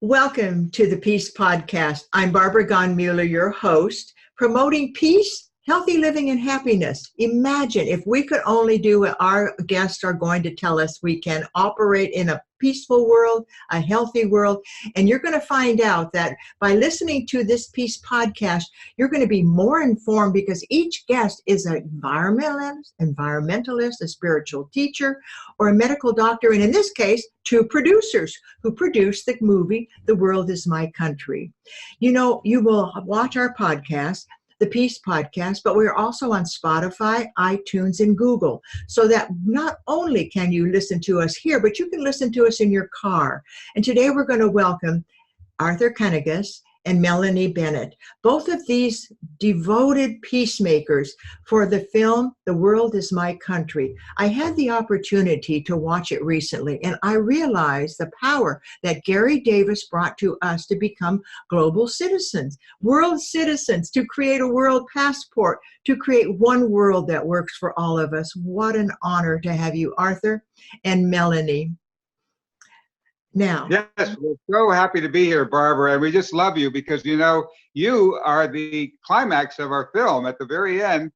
Welcome to the Peace Podcast. I'm Barbara Gonmuller, your host, promoting peace, healthy living, and happiness. Imagine if we could only do what our guests are going to tell us. We can operate in a peaceful world, a healthy world, and you're going to find out that by listening to this Peace Podcast, you're going to be more informed because each guest is an environmentalist, a spiritual teacher, or a medical doctor, and in this case, two producers who produce the movie, The World is My Country. You know, you will watch our podcast, the Peace Podcast, but we're also on Spotify, iTunes, and Google, so that not only can you listen to us here, but you can listen to us in your car. And today we're going to welcome Arthur Kanegis and Melanie Bennett, both of these devoted peacemakers for the film, The World is My Country. I had the opportunity to watch it recently, and I realized the power that Garry Davis brought to us to become global citizens, world citizens, to create a world passport, to create one world that works for all of us. What an honor to have you, Arthur and Melanie. Now. Yes, we're so happy to be here, Barbara, and we just love you because, you know, you are the climax of our film. At the very end,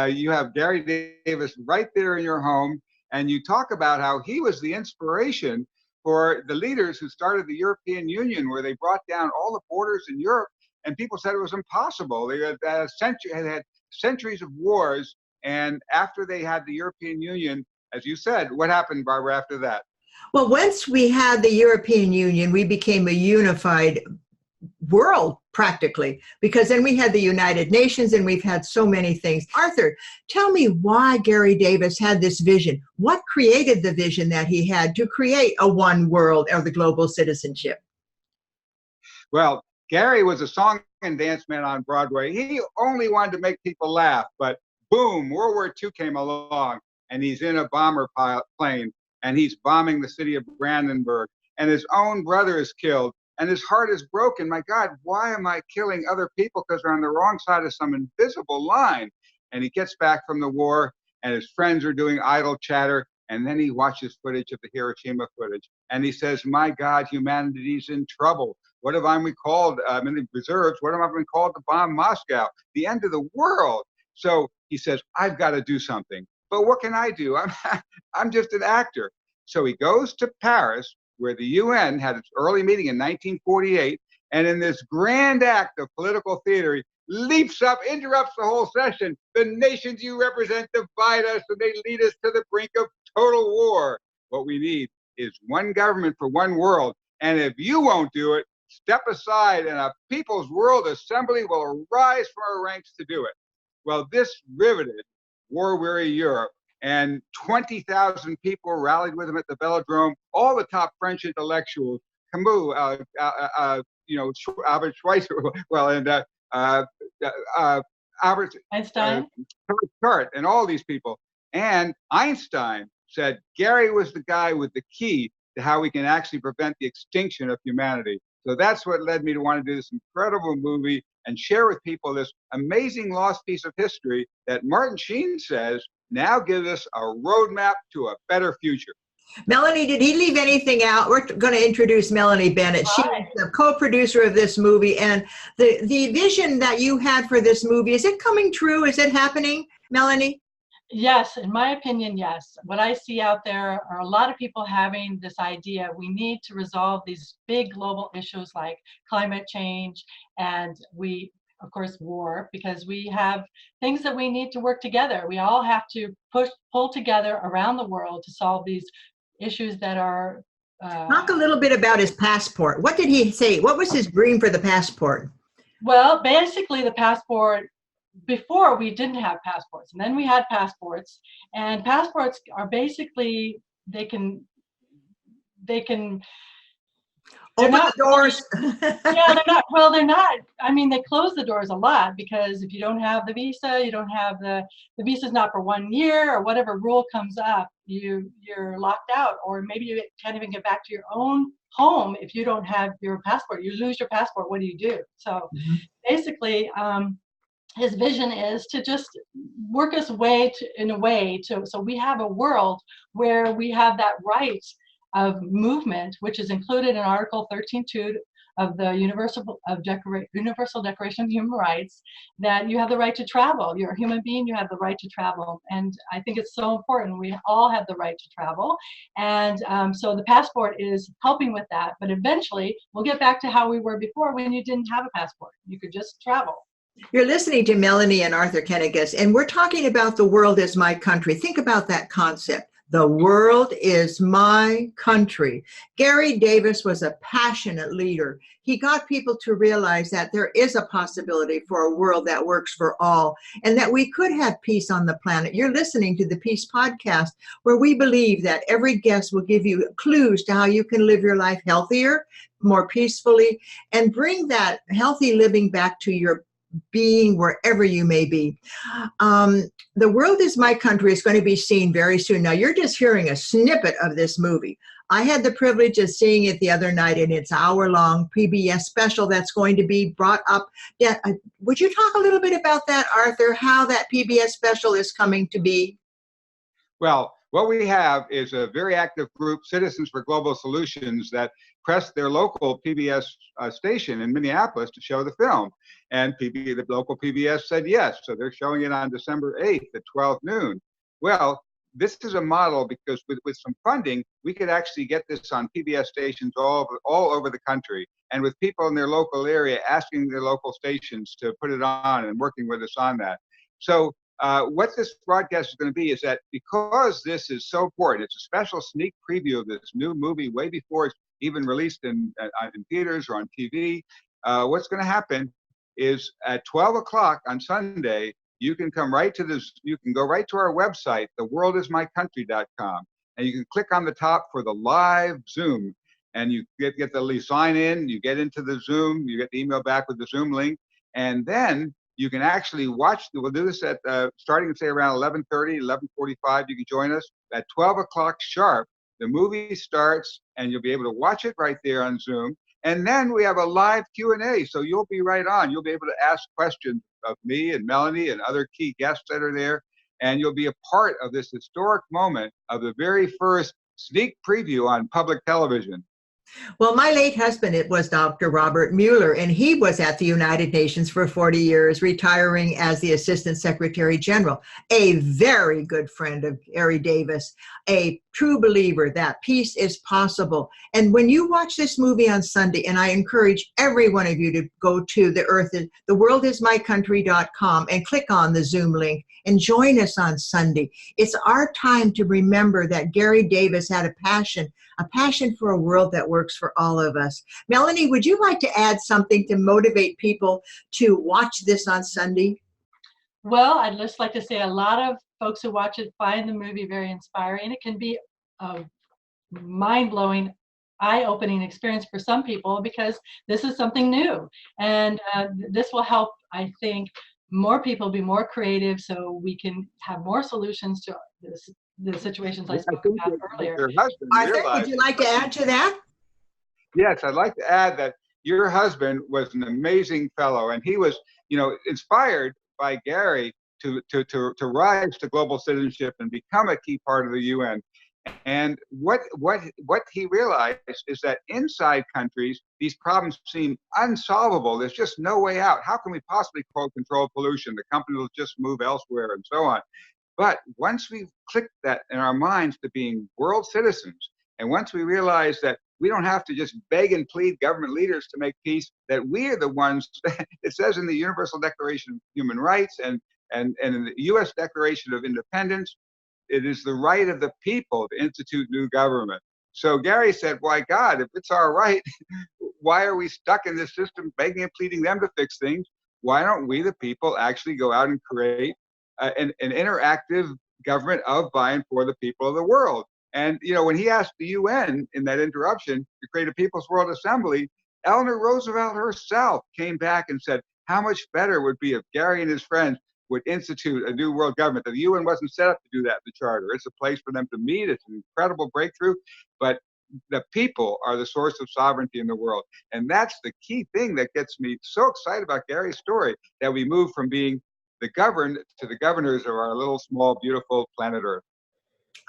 you have Garry Davis right there in your home, and you talk about how he was the inspiration for the leaders who started the European Union, where they brought down all the borders in Europe, and people said it was impossible. They had had centuries of wars, and after they had the European Union, as you said, what happened, Barbara, after that? Well, once we had the European Union, we became a unified world practically, because then we had the United Nations and we've had so many things. Arthur, tell me why Garry Davis had this vision. What created the vision that he had to create a one world or the global citizenship? Well, Garry was a song and dance man on Broadway. He only wanted to make people laugh, but boom, World War II came along and he's in a bomber plane. And he's bombing the city of Brandenburg, and his own brother is killed, and his heart is broken. My God, why am I killing other people because they're on the wrong side of some invisible line? And he gets back from the war, and his friends are doing idle chatter, and then he watches footage of the Hiroshima footage, and he says, my God, humanity's in trouble. What have I been called in the reserves? What have I been called to bomb Moscow? The end of the world. So he says, I've got to do something. But what can I do? I'm just an actor. So he goes to Paris, where the UN had its early meeting in 1948, and in this grand act of political theater, he leaps up, interrupts the whole session. The nations you represent divide us, and they lead us to the brink of total war. What we need is one government for one world. And if you won't do it, step aside, and a People's World Assembly will arise from our ranks to do it. Well, this riveted war-weary Europe, and 20,000 people rallied with him at the Velodrome. All the top French intellectuals, Camus, Albert Schweitzer, well, and Albert Einstein, and all these people. And Einstein said Garry was the guy with the key to how we can actually prevent the extinction of humanity. So that's what led me to want to do this incredible movie and share with people this amazing lost piece of history that Martin Sheen says now gives us a roadmap to a better future. Melanie, did he leave anything out? We're going to introduce Melanie Bennett. She's the co-producer of this movie, and the vision that you had for this movie, is it coming true? Is it happening, Melanie? Yes, in my opinion, yes. What I see out there are a lot of people having this idea we need to resolve these big global issues like climate change and of course, war, because we have things that we need to work together. We all have to pull together around the world to solve these issues that are... Talk a little bit about his passport. What did he say? What was his dream for the passport? Well, basically the passport, before we didn't have passports, and then we had passports, and passports are basically, they can open the doors. Yeah, they're not, I mean, they close the doors a lot, because if you don't have the visa, you don't have the visa's not for 1 year, or whatever rule comes up, you're locked out, or maybe you can't even get back to your own home if you don't have your passport. You lose your passport, what do you do? So basically, his vision is to just work us in a way so we have a world where we have that right of movement, which is included in Article 13.2 of the Universal Declaration of Human Rights, that you have the right to travel. You're a human being, you have the right to travel. And I think it's so important. We all have the right to travel. And so the passport is helping with that. But eventually, we'll get back to how we were before when you didn't have a passport. You could just travel. You're listening to Melanie and Arthur Kanegis, and we're talking about the world is my country. Think about that concept. The world is my country. Garry Davis was a passionate leader. He got people to realize that there is a possibility for a world that works for all and that we could have peace on the planet. You're listening to the Peace Podcast, where we believe that every guest will give you clues to how you can live your life healthier, more peacefully, and bring that healthy living back to your being wherever you may be. The World is My Country is going to be seen very soon. Now, you're just hearing a snippet of this movie. I had the privilege of seeing it the other night, and it's an hour-long PBS special that's going to be brought up. Yeah, would you talk a little bit about that, Arthur, how that PBS special is coming to be? Well, what we have is a very active group, Citizens for Global Solutions, that pressed their local PBS station in Minneapolis to show the film. And the local PBS said yes, so they're showing it on December 8th at 12 noon. Well, this is a model because with some funding, we could actually get this on PBS stations all over the country, and with people in their local area asking their local stations to put it on and working with us on that. So what this broadcast is going to be is that because this is so important, it's a special sneak preview of this new movie way before it's even released in theaters or on TV. What's going to happen is at 12 o'clock on Sunday, you can come right to this. You can go right to our website, theworldismycountry.com, and you can click on the top for the live Zoom, and you get the sign in. You get into the Zoom. You get the email back with the Zoom link, and then you can actually watch. We'll do this at starting say around 11:30, 11:45. You can join us at 12 o'clock sharp. The movie starts, and you'll be able to watch it right there on Zoom. And then we have a live Q&A, so you'll be right on. You'll be able to ask questions of me and Melanie and other key guests that are there, and you'll be a part of this historic moment of the very first sneak preview on public television. Well, my late husband, it was Dr. Robert Mueller, and he was at the United Nations for 40 years, retiring as the Assistant Secretary General, a very good friend of Garry Davis, a true believer that peace is possible. And when you watch this movie on Sunday, and I encourage every one of you to go to theworldismycountry.com and click on the Zoom link and join us on Sunday. It's our time to remember that Garry Davis had a passion for a world that works for all of us. Melanie, would you like to add something to motivate people to watch this on Sunday? Well, I'd just like to say a lot of folks who watch it find the movie very inspiring. It can be a mind-blowing, eye-opening experience for some people because this is something new. And this will help, I think, more people be more creative so we can have more solutions to the situations I spoke about earlier. Arthur, would you like to add to that? Yes, I'd like to add that your husband was an amazing fellow, and he was, inspired by Garry to rise to global citizenship and become a key part of the UN. And what he realized is that inside countries, these problems seem unsolvable. There's just no way out. How can we possibly control pollution? The company will just move elsewhere and so on. But once we've clicked that in our minds to being world citizens, and once we realize that we don't have to just beg and plead government leaders to make peace, that we are the ones, it says in the Universal Declaration of Human Rights and in the U.S. Declaration of Independence, it is the right of the people to institute new government. So Garry said, why God, if it's our right, why are we stuck in this system begging and pleading them to fix things? Why don't we, the people, actually go out and create an interactive government of, by, and for the people of the world? And, when he asked the UN in that interruption to create a People's World Assembly, Eleanor Roosevelt herself came back and said, how much better would be if Garry and his friends would institute a new world government. The UN wasn't set up to do that in the charter. It's a place for them to meet. It's an incredible breakthrough, but the people are the source of sovereignty in the world. And that's the key thing that gets me so excited about Garry's story, that we move from being the governed to the governors of our little, small, beautiful planet Earth.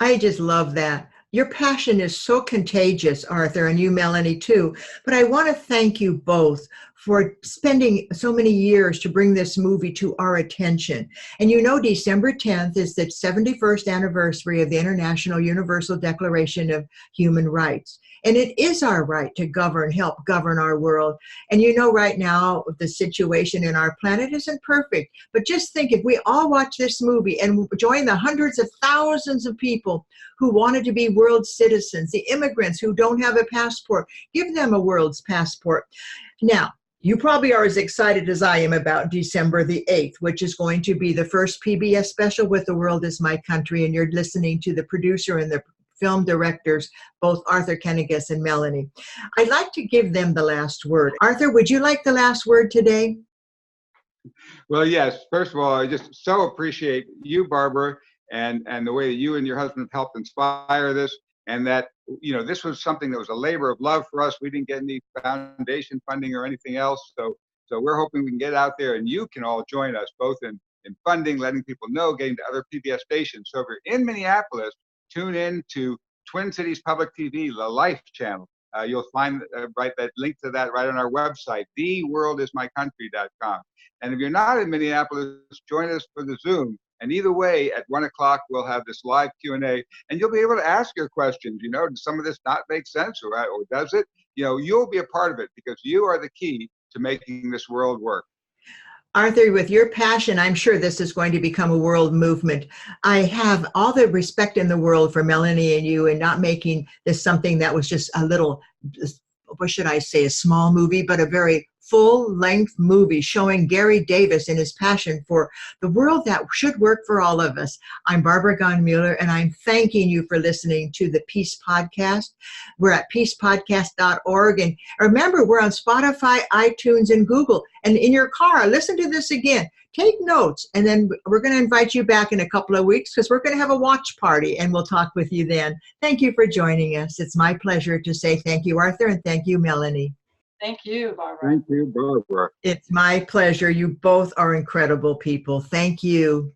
I just love that. Your passion is so contagious, Arthur, and you, Melanie, too. But I want to thank you both for spending so many years to bring this movie to our attention. And you know, December 10th is the 71st anniversary of the International Universal Declaration of Human Rights. And it is our right to help govern our world. And you know, right now, the situation in our planet isn't perfect. But just think, if we all watch this movie and join the hundreds of thousands of people who wanted to be world citizens, the immigrants who don't have a passport, give them a world's passport. Now, you probably are as excited as I am about December the 8th, which is going to be the first PBS special with The World is My Country, and you're listening to the producer and the film directors, both Arthur Kanegis and Melanie. I'd like to give them the last word. Arthur, would you like the last word today? Well, yes. First of all, I just so appreciate you, Barbara, and the way that you and your husband helped inspire this, and that, you know, this was something that was a labor of love for us. We didn't get any foundation funding or anything else. So we're hoping we can get out there, and you can all join us both in funding, letting people know, getting to other PBS stations. So if you're in Minneapolis, tune in to Twin Cities Public TV, the Life channel. You'll find that link to that right on our website, theworldismycountry.com. And if you're not in Minneapolis, join us for the Zoom. And either way, at 1 o'clock, we'll have this live Q&A, and you'll be able to ask your questions. You know, does some of this not make sense, or does it? You know, you'll be a part of it, because you are the key to making this world work. Arthur, with your passion, I'm sure this is going to become a world movement. I have all the respect in the world for Melanie and you, and not making this something that was just a little, what should I say, a small movie, but a very full-length movie showing Garry Davis and his passion for the world that should work for all of us. I'm Barbara Gaughan-Mueller, and I'm thanking you for listening to the Peace Podcast. We're at peacepodcast.org. And remember, we're on Spotify, iTunes, and Google. And in your car, listen to this again. Take notes, and then we're going to invite you back in a couple of weeks, because we're going to have a watch party, and we'll talk with you then. Thank you for joining us. It's my pleasure to say thank you, Arthur, and thank you, Melanie. Thank you, Barbara. Thank you, Barbara. It's my pleasure. You both are incredible people. Thank you.